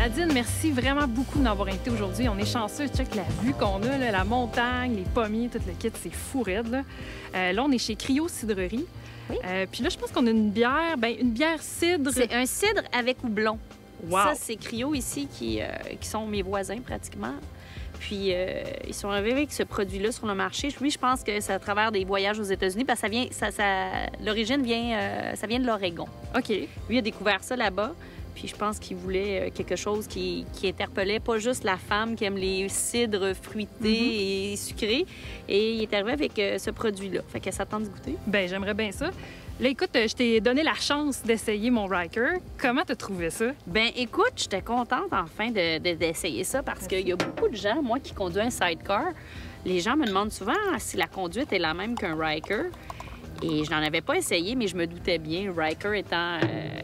Nadine, merci vraiment beaucoup de m'avoir invité aujourd'hui. On est chanceux. Check la vue qu'on a, là, la montagne, les pommiers, tout le kit, c'est fou raide. Là, on est chez Cryo Cidrerie. Oui. Puis là, je pense qu'on a une bière cidre. C'est un cidre avec houblon. Wow. Ça, c'est Cryo ici qui sont mes voisins pratiquement. Puis, ils sont arrivés avec ce produit-là sur le marché. Oui, je pense que c'est à travers des voyages aux États-Unis, parce que l'origine vient, ça vient de l'Oregon. OK. Lui, il a découvert ça là-bas. Puis je pense qu'il voulait quelque chose qui interpellait pas juste la femme qui aime les cidres fruités et sucrés. Et il est arrivé avec ce produit-là. Fait qu'elle s'attend de goûter. Bien, j'aimerais bien ça. Là, écoute, je t'ai donné la chance d'essayer mon Riker. Comment t'as trouvé ça? Ben écoute, j'étais contente enfin d'essayer ça parce qu'il y a beaucoup de gens, moi qui conduis un sidecar, les gens me demandent souvent si la conduite est la même qu'un Riker. Et je n'en avais pas essayé, mais je me doutais bien. Riker étant,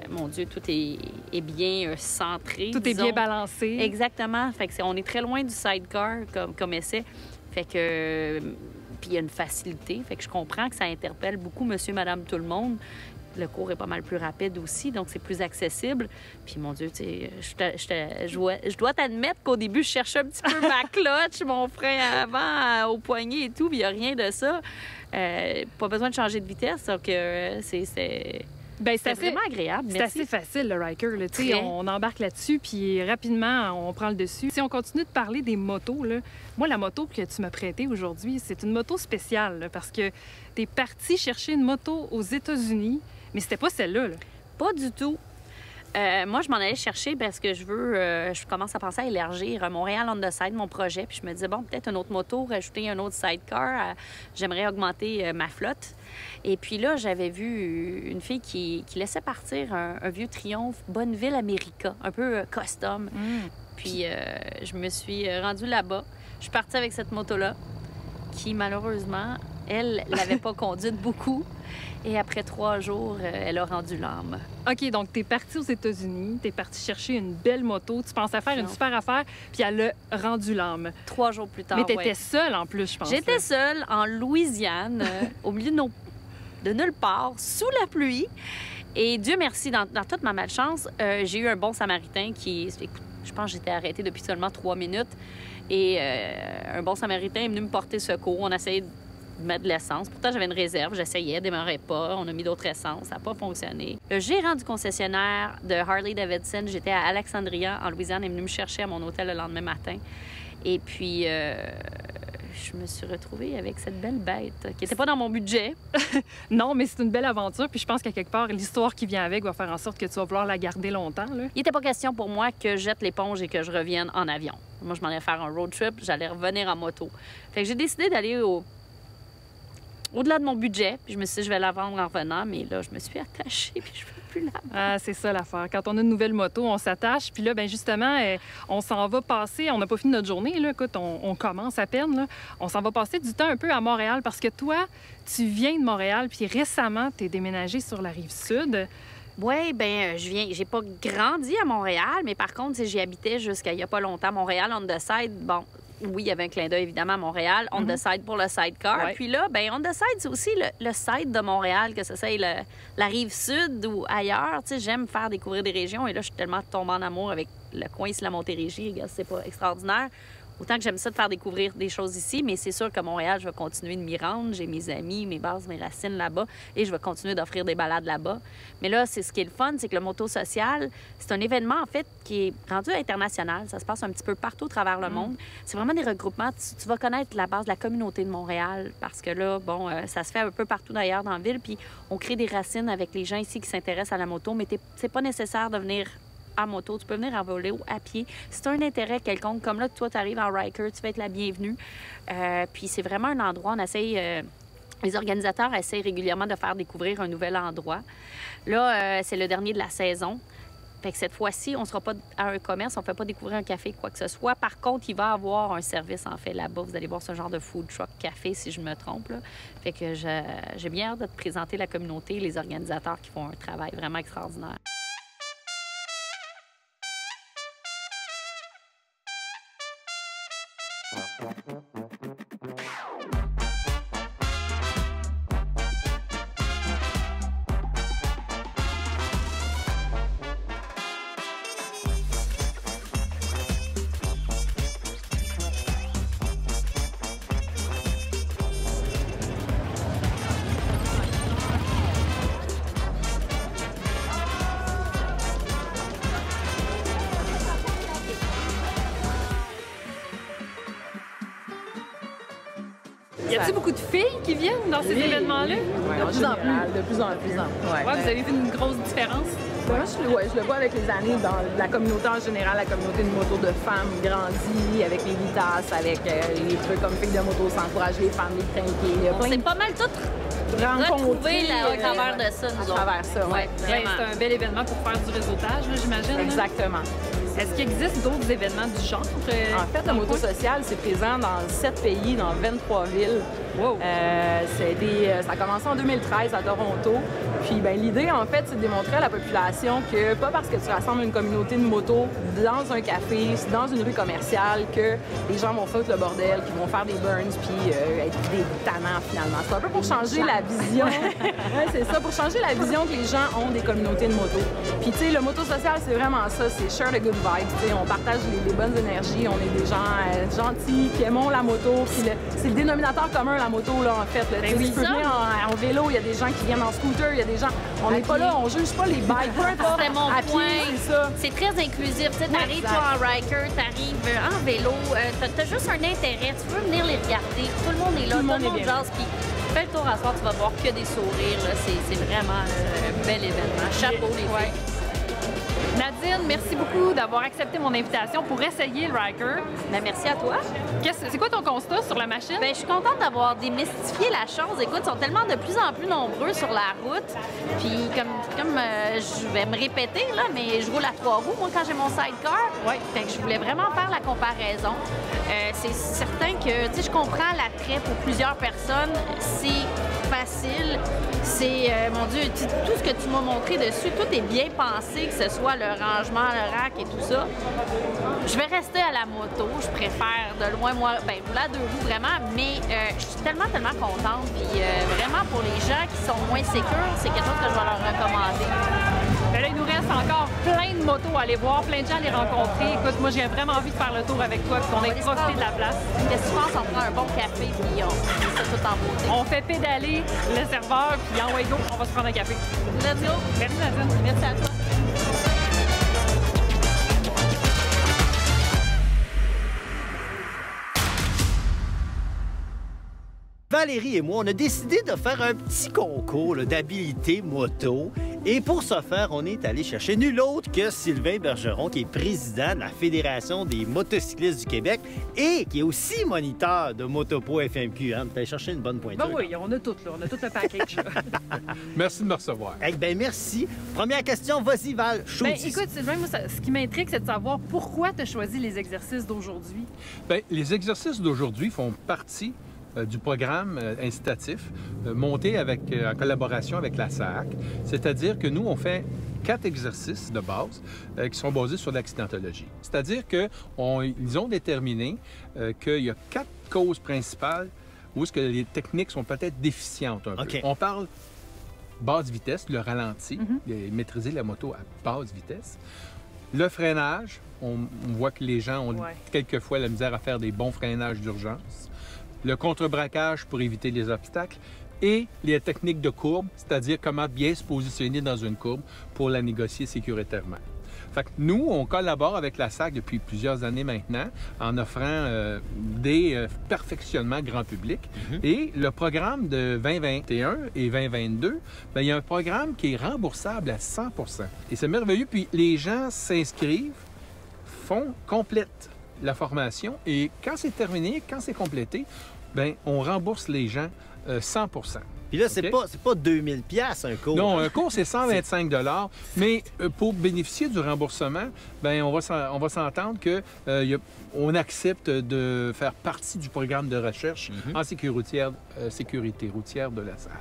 mon Dieu, tout est bien centré. Tout disons. est bien balancé. Exactement. Fait que on est très loin du sidecar comme essai. Fait que... Puis il y a une facilité. Fait que je comprends que ça interpelle beaucoup monsieur, madame, tout le monde. Le cours est pas mal plus rapide aussi, donc c'est plus accessible. Puis, mon Dieu, tu sais, je dois t'admettre qu'au début, je cherchais un petit peu ma clutch, mon frein avant, au poignet et tout, puis il n'y a rien de ça. Pas besoin de changer de vitesse, donc c'est vraiment agréable. C'est assez facile, le Riker. Là. On embarque là-dessus, puis rapidement, on prend le dessus. Si on continue de parler des motos, là, moi, la moto que tu m'as prêtée aujourd'hui, c'est une moto spéciale, là, parce que tu es parti chercher une moto aux États-Unis, mais c'était pas celle-là. Là. Pas du tout. Moi, je m'en allais chercher parce que je commence à penser à élargir Montréal on the side, mon projet. Puis je me disais, bon, peut-être une autre moto, rajouter un autre sidecar. J'aimerais augmenter ma flotte. Et puis là, j'avais vu une fille qui laissait partir un vieux Triumph Bonneville America, un peu custom. Puis je me suis rendue là-bas. Je suis partie avec cette moto-là qui, malheureusement, elle l'avait pas conduite beaucoup. Et après 3 jours, elle a rendu l'âme. OK, donc tu es parti aux États-Unis, tu es parti chercher une belle moto, tu pensais faire une super affaire, puis elle a rendu l'âme. 3 jours plus tard, mais tu étais seule en plus, je pense. J'étais seule en Louisiane, au milieu de nulle part, sous la pluie. Et Dieu merci, dans toute ma malchance, j'ai eu un bon Samaritain qui... Écoute, je pense que j'étais arrêtée depuis seulement 3 minutes. Et un bon Samaritain est venu me porter secours. On a essayé de mettre de l'essence. Pourtant, j'avais une réserve. J'essayais, elle démarrait pas. On a mis d'autres essences. Ça n'a pas fonctionné. Le gérant du concessionnaire de Harley-Davidson, j'étais à Alexandria, en Louisiane, est venu me chercher à mon hôtel le lendemain matin. Et puis, je me suis retrouvée avec cette belle bête qui n'était pas dans mon budget. Non, mais c'est une belle aventure. Puis je pense qu'à quelque part, l'histoire qui vient avec va faire en sorte que tu vas vouloir la garder longtemps. Là. Il n'était pas question pour moi que je jette l'éponge et que je revienne en avion. Moi, je m'en allais faire un road trip. J'allais revenir en moto. Fait que j'ai décidé d'aller au-delà de mon budget. Puis je me suis dit, je vais la vendre en revenant. Mais là, je me suis attachée puis je ne veux plus la vendre. Ah, c'est ça l'affaire. Quand on a une nouvelle moto, on s'attache. Puis là, bien justement, on s'en va passer. On n'a pas fini notre journée. Là. Écoute, on commence à peine. Là. On s'en va passer du temps un peu à Montréal parce que toi, tu viens de Montréal. Puis récemment, tu es déménagé sur la Rive-Sud. Oui, bien, j'ai pas grandi à Montréal, mais par contre, j'y habitais jusqu'à il y a pas longtemps. Montréal, on the side, bon, oui, il y avait un clin d'œil évidemment à Montréal, on the side pour le sidecar. Ouais. Puis là, bien, on the side, c'est aussi le side de Montréal, que ce soit la rive sud ou ailleurs. Tu sais, j'aime faire découvrir des régions et là, je suis tellement tombée en amour avec le coin ici, la Montérégie. Regarde, c'est pas extraordinaire. Autant que j'aime ça de faire découvrir des choses ici, mais c'est sûr que Montréal, je vais continuer de m'y rendre. J'ai mes amis, mes bases, mes racines là-bas et je vais continuer d'offrir des balades là-bas. Mais là, c'est ce qui est le fun, c'est que le moto social, c'est un événement, en fait, qui est rendu international. Ça se passe un petit peu partout à travers le monde. C'est vraiment des regroupements. Tu vas connaître la base de la communauté de Montréal parce que là, bon, ça se fait un peu partout d'ailleurs dans la ville. Puis on crée des racines avec les gens ici qui s'intéressent à la moto, mais c'est pas nécessaire de venir à moto, tu peux venir en vélo, à pied. Si tu as un intérêt quelconque, comme là, toi, tu arrives en Riker, tu vas être la bienvenue. Puis c'est vraiment un endroit, on essaye... les organisateurs essayent régulièrement de faire découvrir un nouvel endroit. Là, c'est le dernier de la saison. Fait que cette fois-ci, on ne sera pas à un commerce, on ne fait pas découvrir un café, quoi que ce soit. Par contre, il va y avoir un service, en fait, là-bas. Vous allez voir ce genre de food truck café, si je me trompe. Là. Fait que j'ai bien hâte de te présenter la communauté, les organisateurs qui font un travail vraiment extraordinaire. Y a-t-il beaucoup de filles qui viennent dans ces événements-là? De plus en plus. De plus en plus. Ouais, vous avez vu une grosse différence? Moi, je le vois avec les années dans la communauté en général, la communauté de moto de femmes grandit avec les Vitas, avec les trucs comme filles de moto, s'encourager les femmes, les trinquer. On s'est pas mal toutes retrouvées au travers de ça, nous autres. À travers ça, Ouais, Ouais, c'est un bel événement pour faire du réseautage, là, j'imagine. là. Exactement. Est-ce qu'il existe d'autres événements du genre? En fait, le moto social, c'est présent dans 7 pays, dans 23 villes. Wow. Ça a commencé en 2013 à Toronto. Puis l'idée, en fait, c'est de démontrer à la population que pas parce que tu rassembles une communauté de motos dans un café, dans une rue commerciale, que les gens vont foutre le bordel, qu'ils vont faire des burns, puis être des tannants, finalement. C'est un peu pour changer la vision. Ouais, c'est ça, pour changer la vision que les gens ont des communautés de motos. Puis, tu sais, le moto social, c'est vraiment ça. C'est share the good vibes. Tu sais, on partage les bonnes énergies. On est des gens gentils qui aimons la moto. Puis, c'est le dénominateur commun, la moto, là, en fait. Là. Tu peux venir en vélo, il y a des gens qui viennent en scooter, il y a des gens... On n'est pas là, on juge pas les bikers. C'était mon point. C'est ça. C'est très inclusif. Tu sais, t'arrives, toi, en riker, t'arrives en vélo, t'as juste un intérêt. Tu veux venir les regarder. Tout le monde est là, tout le monde jase. Puis fais le tour à soir, tu vas voir que des sourires. Là. C'est vraiment un bel événement. Chapeau, les filles. Nadine, merci beaucoup d'avoir accepté mon invitation pour essayer le Ryker. Ben, merci à toi. C'est quoi ton constat sur la machine? Ben, je suis contente d'avoir démystifié la chose. Écoute, ils sont tellement de plus en plus nombreux sur la route. Puis comme je vais me répéter, là, mais je roule à 3 roues, moi, quand j'ai mon sidecar. Oui. Fait que je voulais vraiment faire la comparaison. C'est certain que, tu sais, je comprends l'attrait pour plusieurs personnes. C'est facile. C'est, mon Dieu, tout ce que tu m'as montré dessus, tout est bien pensé, que ce soit le rangement, le rack et tout ça. Je vais rester à la moto. Je préfère de loin, moi, rouler à 2 roues vraiment, mais je suis tellement contente. Puis vraiment, pour les gens qui sont moins sécures, c'est quelque chose que je vais leur recommander. Ben là, il nous reste encore plein de motos à aller voir, plein de gens à les rencontrer. Écoute, moi, j'ai vraiment envie de faire le tour avec toi, puis qu'on ait profité de la place. Qu'est-ce que tu penses? On prend un bon café, puis on met ça tout en beauté. On fait pédaler le serveur, puis en go, on va se prendre un café. Let's go! Merci, Nadine. Merci à toi. Valérie et moi, on a décidé de faire un petit concours d'habilité moto. Et pour ce faire, on est allé chercher nul autre que Sylvain Bergeron, qui est président de la Fédération des motocyclistes du Québec et qui est aussi moniteur de Motopo FMQ. Hein? Tu allé chercher une bonne pointure. Ben oui, on a tout, là. On a tout le package. Merci de me recevoir. Eh ben merci. Première question, vas-y Val, chaud. Ben, écoute, Sylvain, moi, ce qui m'intrigue, c'est de savoir pourquoi tu as choisi les exercices d'aujourd'hui. Bien, les exercices d'aujourd'hui font partie du programme incitatif monté en collaboration avec la SAAC. C'est-à-dire que nous, on fait 4 exercices de base qui sont basés sur l'accidentologie. C'est-à-dire qu'ils ont déterminé qu'il y a 4 causes principales où est-ce que les techniques sont peut-être déficientes un peu. On parle basse vitesse, le ralenti, maîtriser la moto à basse vitesse. Le freinage, on voit que les gens ont quelquefois la misère à faire des bons freinages d'urgence. Le contre-braquage pour éviter les obstacles et les techniques de courbe, c'est-à-dire comment bien se positionner dans une courbe pour la négocier sécuritairement. Fait que nous, on collabore avec la SAC depuis plusieurs années maintenant en offrant des perfectionnements grand public. Et le programme de 2021 et 2022, bien, il y a un programme qui est remboursable à 100 %. Et c'est merveilleux. Puis les gens s'inscrivent, complètent la formation et quand c'est terminé, quand c'est complété, bien, on rembourse les gens 100 %. Puis là, c'est OK? pas 2000 $ un cours. Non, un cours, c'est 125 $, mais pour bénéficier du remboursement, bien, on va s'entendre que on accepte de faire partie du programme de recherche en sécurité routière de la SAC.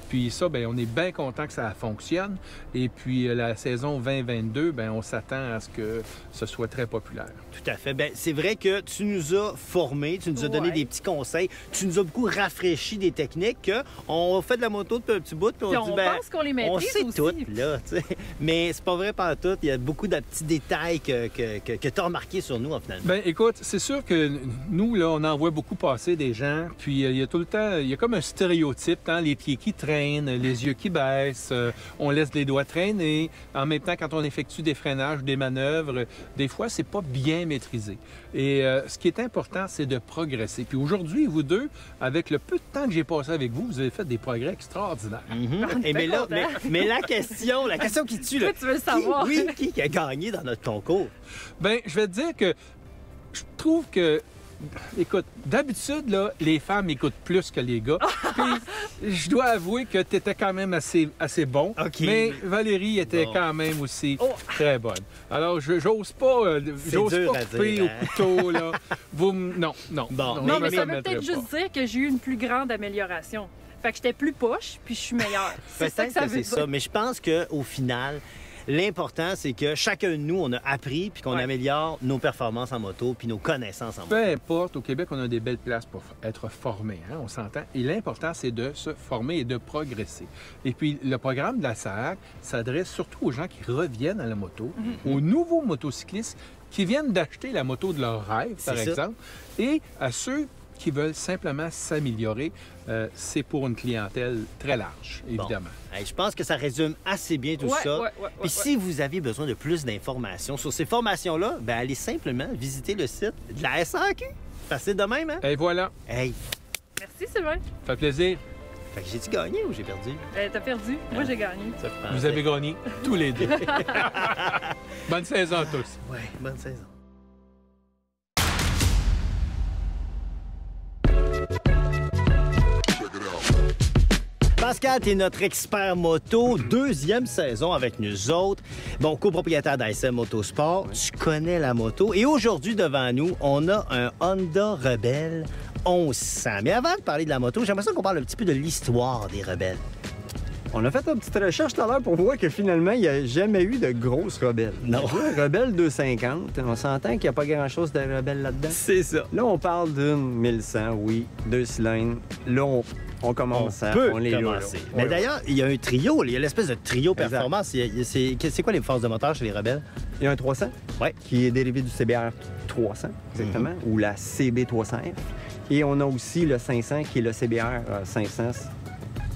Puis ça, bien, on est bien content que ça fonctionne. Et puis la saison 2022, bien, on s'attend à ce que ce soit très populaire. Tout à fait. Bien, c'est vrai que tu nous as formés, tu nous as donné des petits conseils, tu nous as beaucoup rafraîchi des techniques. On fait de la moto depuis un petit bout, puis on dit, ben, pense qu'on les maîtrise on sait aussi. tout, là, tu sais. Mais c'est pas vrai par tout. Il y a beaucoup de petits détails que tu as remarqués sur nous, finalement. Bien, écoute, c'est sûr que nous, là, on en voit beaucoup passer des gens, puis il y a tout le temps, il y a comme un stéréotype, hein, les pieds qui traînent, les yeux qui baissent, on laisse les doigts traîner. En même temps, quand on effectue des freinages, des manœuvres, des fois, c'est pas bien maîtrisé. Et ce qui est important, c'est de progresser. Puis aujourd'hui, vous deux, avec le peu de temps que j'ai passé avec vous, vous avez fait des progrès extraordinaires. Et mais là, mais la question qui tue, là, Toi, tu veux le savoir. qui a gagné dans notre concours? Bien, je vais te dire que je trouve que, écoute, d'habitude, là, les femmes écoutent plus que les gars. Puis, je dois avouer que tu étais quand même assez bon. OK. Mais Valérie était quand même aussi très bonne. Alors, j'ose pas dur à couper dire, au couteau, là. Non. Bon, Non, mais je ça me veut peut-être mettrai juste dire que j'ai eu une plus grande amélioration. Fait que j'étais plus poche, puis je suis meilleure. C'est ça que Peut-être ça que veut c'est dire. ça, mais je pense qu'au final, l'important, c'est que chacun de nous, on a appris puis qu'on améliore nos performances en moto puis nos connaissances en moto. Peu importe, au Québec, on a des belles places pour être formés, hein, on s'entend. Et l'important, c'est de se former et de progresser. Et puis, le programme de la SAC s'adresse surtout aux gens qui reviennent à la moto, aux nouveaux motocyclistes qui viennent d'acheter la moto de leur rêve, par C'est ça. exemple, et à ceux qui veulent simplement s'améliorer. C'est pour une clientèle très large, évidemment. Bon. Hey, je pense que ça résume assez bien tout ça. Puis si vous avez besoin de plus d'informations sur ces formations-là, ben allez simplement visiter le site de la SAQ. Facile de même, hein? Et voilà, Hey, Merci, Sylvain. ça fait plaisir. fait que j'ai-tu gagné ou j'ai perdu? T'as perdu. Moi, j'ai gagné. Ça fait Vous penser. avez gagné tous les deux. Bonne saison à tous. Ouais, bonne saison. Pascal, tu es notre expert moto, deuxième saison avec nous autres. Bon, copropriétaire d'ASM Motosport, tu connais la moto. Et aujourd'hui, devant nous, on a un Honda Rebelle 1100. Mais avant de parler de la moto, j'aimerais ça qu'on parle un petit peu de l'histoire des Rebelles. On a fait une petite recherche tout à l'heure pour voir que finalement, il n'y a jamais eu de grosses rebelles. Non. Un Rebelle 250, on s'entend qu'il n'y a pas grand-chose de rebelle là-dedans. C'est ça. Là, on parle d'une 1100, oui, 2 cylindres. Là, on commence à... peut on est là, commencer. là. Mais Oui, d'ailleurs, il y a un trio, il y a l'espèce de trio Exact. performance. C'est quoi les forces de moteur chez les Rebelles? Il y a un 300 Ouais. qui est dérivé du CBR 300, exactement, ou la CB 300F. Et on a aussi le 500 qui est le CBR 500.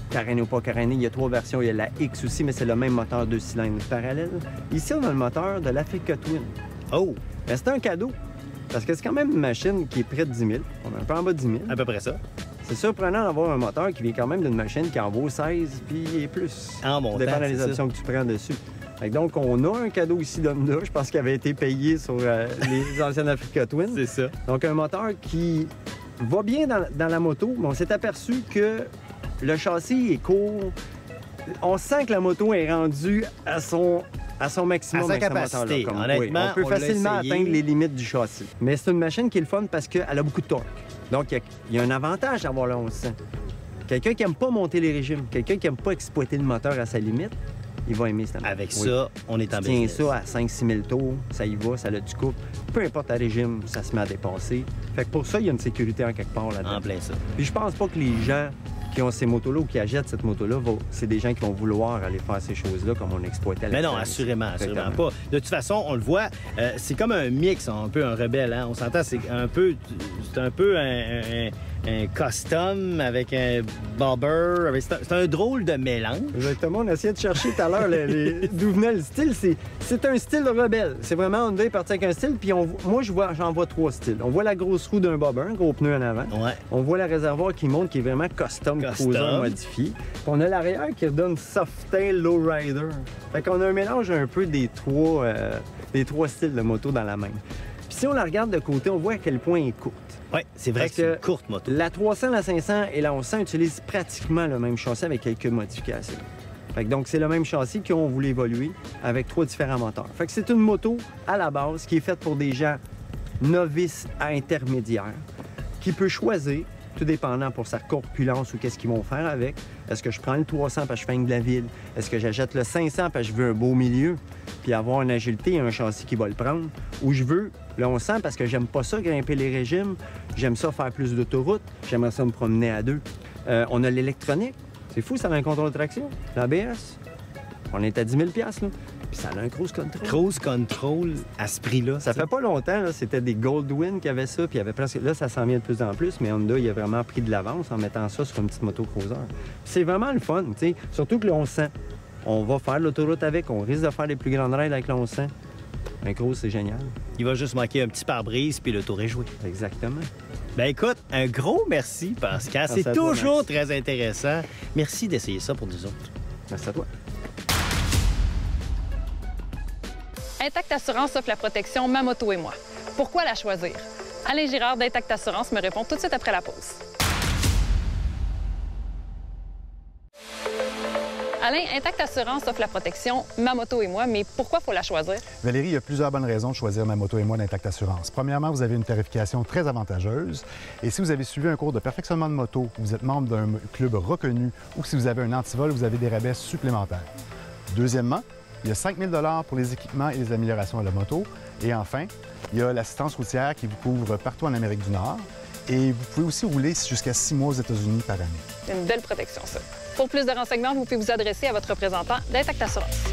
Caréné ou pas caréné, il y a 3 versions. Il y a la X aussi, mais c'est le même moteur 2 cylindres parallèle. Ici, on a le moteur de l'Africa Twin. Oh, Mais c'est un cadeau, parce que c'est quand même une machine qui est près de 10 000. On est un peu en bas de 10 000. à peu près ça. C'est surprenant d'avoir un moteur qui vient quand même d'une machine qui en vaut 16 puis et plus. En montant, Ça dépend des c'est ça. options que tu prends dessus. Fait que donc, on a un cadeau ici d'Honda, je pense qu'il avait été payé sur les anciennes Africa Twin. C'est ça. Donc, un moteur qui va bien dans la moto, mais on s'est aperçu que le châssis est court. On sent que la moto est rendue à son maximum. À sa avec ce capacité. moteur-là. Comme, Honnêtement, on peut on l'a facilement essayé. atteindre les limites du châssis. Mais c'est une machine qui est le fun parce qu'elle a beaucoup de torque. Donc, il y a un avantage d'avoir le 1100. Quelqu'un qui n'aime pas monter les régimes, quelqu'un qui n'aime pas exploiter le moteur à sa limite, il va aimer cette moto. Avec Oui. ça, on est en Tu tiens business. ça à 5-6 000 tours, ça y va, ça a du couple. Peu importe le régime, ça se met à dépasser. Fait que pour ça, il y a une sécurité en quelque part là-dedans. En plein ça. Puis je pense pas que les gens qui ont ces motos-là ou qui achètent cette moto-là, c'est des gens qui vont vouloir aller faire ces choses-là comme on exploitait à Mais non, l'extérieur. assurément Exactement. pas. De toute façon, on le voit, c'est comme un mix, un peu un rebelle. Hein? On s'entend, c'est un peu un custom avec un bobber. C'est un drôle de mélange. Exactement, on a essayé de chercher tout à l'heure d'où venait le style. C'est un style rebelle. C'est vraiment Honda est parti avec un style, puis moi j'en vois 3 styles. On voit la grosse roue d'un bobber, un gros pneu en avant. Ouais. On voit le réservoir qui monte, qui est vraiment custom. Cruiser modifié. Puis on a l'arrière qui redonne Softail Lowrider. Fait qu'on a un mélange un peu des trois styles de moto dans la même. Puis si on la regarde de côté, on voit à quel point elle est courte. Oui, c'est vrai Parce que c'est une que courte moto. La 300, la 500 et la 1100 utilisent pratiquement le même châssis avec quelques modifications. Fait que donc, c'est le même châssis qu'on voulait évoluer avec 3 différents moteurs. Fait que c'est une moto, à la base, qui est faite pour des gens novices à intermédiaires, qui peut choisir, tout dépendant pour sa corpulence ou qu'est-ce qu'ils vont faire avec. Est-ce que je prends le 300 parce que je fais de la ville? Est-ce que j'achète le 500 parce que je veux un beau milieu puis avoir une agilité et un châssis qui va le prendre? Ou je veux le 1100 parce que j'aime pas ça grimper les régimes, j'aime ça faire plus d'autoroute, j'aimerais ça me promener à deux. On a l'électronique. C'est fou, ça a un contrôle de traction, l'ABS. On est à 10 000 là. Puis ça a un cruise control. Cruise control à ce prix-là. Ça fait pas longtemps, là, c'était des Goldwyn qui avaient ça, puis il y avait presque... Là, ça s'en vient de plus en plus, mais Honda, il a vraiment pris de l'avance en mettant ça sur une petite moto cruiser. C'est vraiment le fun, tu sais. Surtout que le 1100, on va faire l'autoroute avec, on risque de faire les plus grandes raids avec le 1100. Un cruise, c'est génial. Il va juste manquer un petit pare-brise, puis le tour est joué. Exactement. Ben écoute, un gros merci, Pascal. Merci C'est à toi, toujours Max. très intéressant. Merci d'essayer ça pour nous autres. Merci à toi. Intact Assurance offre la protection Ma Moto et moi. Pourquoi la choisir? Alain Girard d'Intact Assurance me répond tout de suite après la pause. Alain, Intact Assurance offre la protection Ma Moto et moi, mais pourquoi faut la choisir? Valérie, il y a plusieurs bonnes raisons de choisir Ma Moto et moi d'Intact Assurance. Premièrement, vous avez une tarification très avantageuse. Et si vous avez suivi un cours de perfectionnement de moto, vous êtes membre d'un club reconnu ou si vous avez un antivol, vous avez des rabais supplémentaires. Deuxièmement, il y a 5 000 $ pour les équipements et les améliorations à la moto. Et enfin, il y a l'assistance routière qui vous couvre partout en Amérique du Nord. Et vous pouvez aussi rouler jusqu'à 6 mois aux États-Unis par année. C'est une belle protection, ça. Pour plus de renseignements, vous pouvez vous adresser à votre représentant d'Intact Assurance.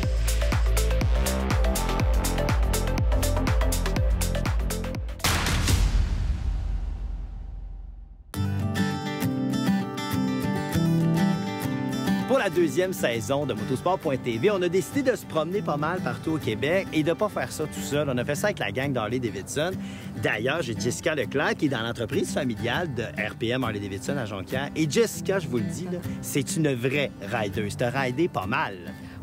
Pour la deuxième saison de Motosport.tv, on a décidé de se promener pas mal partout au Québec et de ne pas faire ça tout seul. On a fait ça avec la gang d'Harley-Davidson. D'ailleurs, j'ai Jessica Leclerc qui est dans l'entreprise familiale de RPM Harley-Davidson à Jonquière. Et Jessica, je vous le dis, là, c'est une vraie rideuse. Tu as ridé pas mal.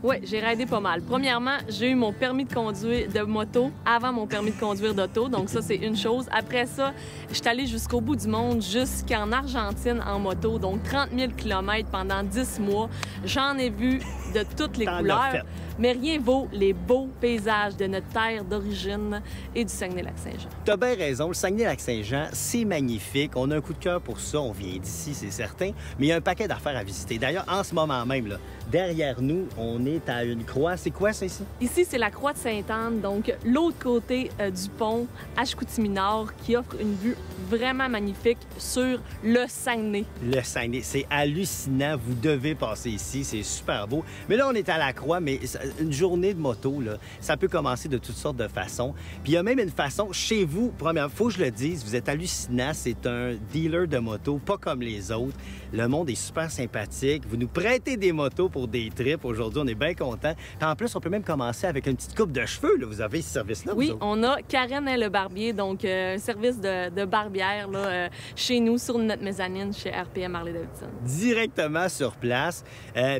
Oui, j'ai raidé pas mal. Premièrement, j'ai eu mon permis de conduire de moto avant mon permis de conduire d'auto. Donc ça, c'est une chose. Après ça, je suis allée jusqu'au bout du monde, jusqu'en Argentine en moto. Donc 30 000 km pendant 10 mois. J'en ai vu de toutes les T'en as couleurs. fait. Mais rien vaut les beaux paysages de notre terre d'origine et du Saguenay-Lac-Saint-Jean. T'as bien raison, le Saguenay-Lac-Saint-Jean, c'est magnifique. On a un coup de cœur pour ça, on vient d'ici, c'est certain. Mais il y a un paquet d'affaires à visiter. D'ailleurs, en ce moment même, là, derrière nous, on est à une croix. C'est quoi ça ici? Ici, c'est la Croix de Sainte-Anne, donc l'autre côté du pont à Chicoutimi-Nord, qui offre une vue vraiment magnifique sur le Saguenay. Le Saguenay, c'est hallucinant. Vous devez passer ici, c'est super beau. Mais là, on est à la croix, mais une journée de moto, là, ça peut commencer de toutes sortes de façons. Puis il y a même une façon, chez vous, première fois que je le dise, vous êtes hallucinant. C'est un dealer de moto, pas comme les autres. Le monde est super sympathique. Vous nous prêtez des motos pour des trips. Aujourd'hui, on est bien contents. Puis en plus, on peut même commencer avec une petite coupe de cheveux. Là. Vous avez ce service-là, Oui, vous autres? on a Karen le barbier, donc un service de barbière là, chez nous, sur notre mezzanine, chez RPM Harley-Davidson. Directement sur place.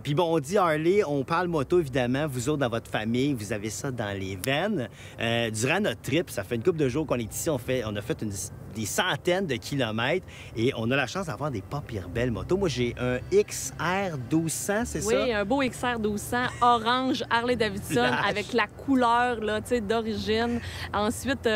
Puis bon, on dit Harley, on parle moto, évidemment. Vous autres, dans votre famille, vous avez ça dans les veines. Durant notre trip, ça fait une couple de jours qu'on est ici, on a fait des centaines de kilomètres et on a la chance d'avoir des pas pire belles motos. Moi, j'ai un XR 1200, c'est ça? Oui, un beau XR 1200 orange Harley-Davidson Lâche. avec la couleur là, d'origine. Ensuite,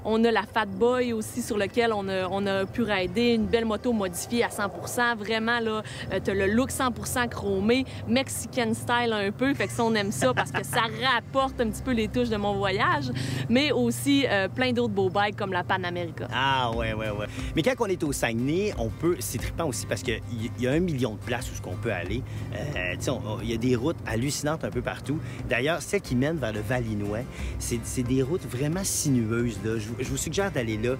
on a la Fat Boy aussi sur lequel on a pu rider une belle moto modifiée à 100%. Vraiment, là, t'as le look 100% chromé, Mexican style un peu. Fait que ça, on aime ça parce que ça rapporte un petit peu les touches de mon voyage. Mais aussi plein d'autres beaux bikes comme la Panamérica. Ah, ouais. Mais quand on est au Saguenay, c'est trippant aussi parce qu'il y a 1 million de places où on peut aller. Il y a des routes hallucinantes un peu partout. D'ailleurs, celles qui mènent vers le Valinois, c'est des routes vraiment sinueuses. Là. Je vous suggère d'aller là.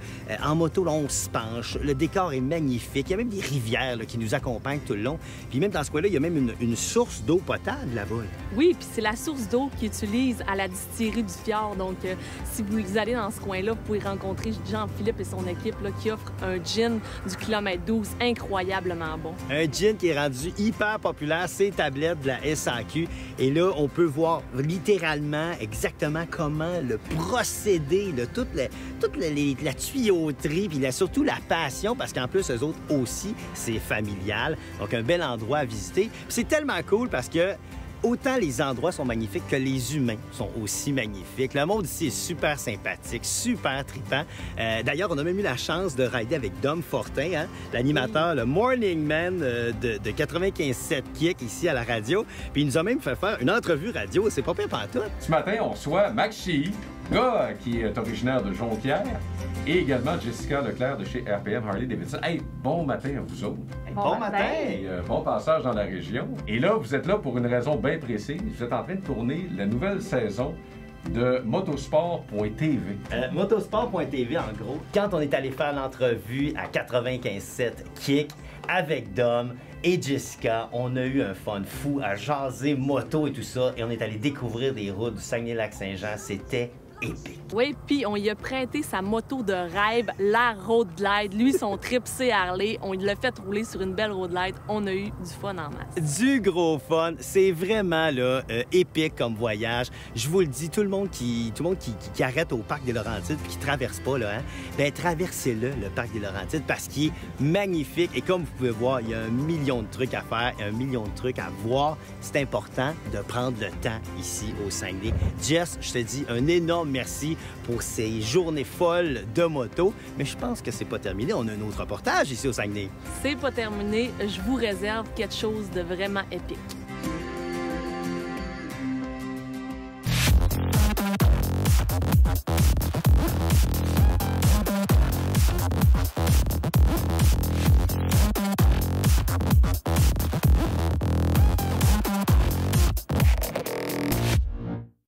En moto, là, on se penche. Le décor est magnifique. Il y a même des rivières là, qui nous accompagnent tout le long. Puis même dans ce coin-là, il y a même une source d'eau potable là-bas. Oui, puis c'est la source d'eau qu'ils utilisent à la distillerie du fjord. Donc, si vous allez dans ce coin-là, vous pouvez rencontrer Jean-Philippe et son son équipe là, qui offre un gin du kilomètre 12 incroyablement bon. Un gin qui est rendu hyper populaire, c'est tablettes de la SAQ. Et là, on peut voir littéralement exactement comment le procédé, là, toute la tuyauterie, puis surtout la passion, parce qu'en plus, eux autres aussi, c'est familial. Donc, un bel endroit à visiter. Puis c'est tellement cool parce que autant les endroits sont magnifiques que les humains sont aussi magnifiques. Le monde ici est super sympathique, super trippant. D'ailleurs, on a même eu la chance de rider avec Dom Fortin, hein, l'animateur, le Morning Man de 95.7 Kick ici à la radio. Puis il nous a même fait faire une entrevue radio. C'est pas pire pantoute. Ce matin, on reçoit Max Chéhy, gars qui est originaire de Jonquière, et également Jessica Leclerc de chez RPM Harley Davidson. Hey, bon matin à vous autres. Bon matin! Et, bon passage dans la région. Et là, vous êtes là pour une raison bien précise. Vous êtes en train de tourner la nouvelle saison de motosport.tv. Motosport.tv, en gros, quand on est allé faire l'entrevue à 95.7 Kick avec Dom et Jessica, on a eu un fun fou à jaser moto et tout ça, et on est allé découvrir des routes du Saguenay-Lac-Saint-Jean. C'était épique. Oui, puis on lui a prêté sa moto de rêve, la Road Glide. Lui, son trip, c'est Harley. On l'a fait rouler sur une belle Road Glide. On a eu du fun en masse. Du gros fun. C'est vraiment là, épique comme voyage. Je vous le dis, tout le monde qui arrête au Parc des Laurentides et qui traverse pas, là, hein, ben traversez-le, le Parc des Laurentides, parce qu'il est magnifique. Et comme vous pouvez voir, il y a 1 million de trucs à faire, 1 million de trucs à voir. C'est important de prendre le temps ici au Saguenay. Jess, je te dis un énorme merci pour ces journées folles de moto. Mais je pense que c'est pas terminé. On a un autre reportage ici au Saguenay. C'est pas terminé. Je vous réserve quelque chose de vraiment épique.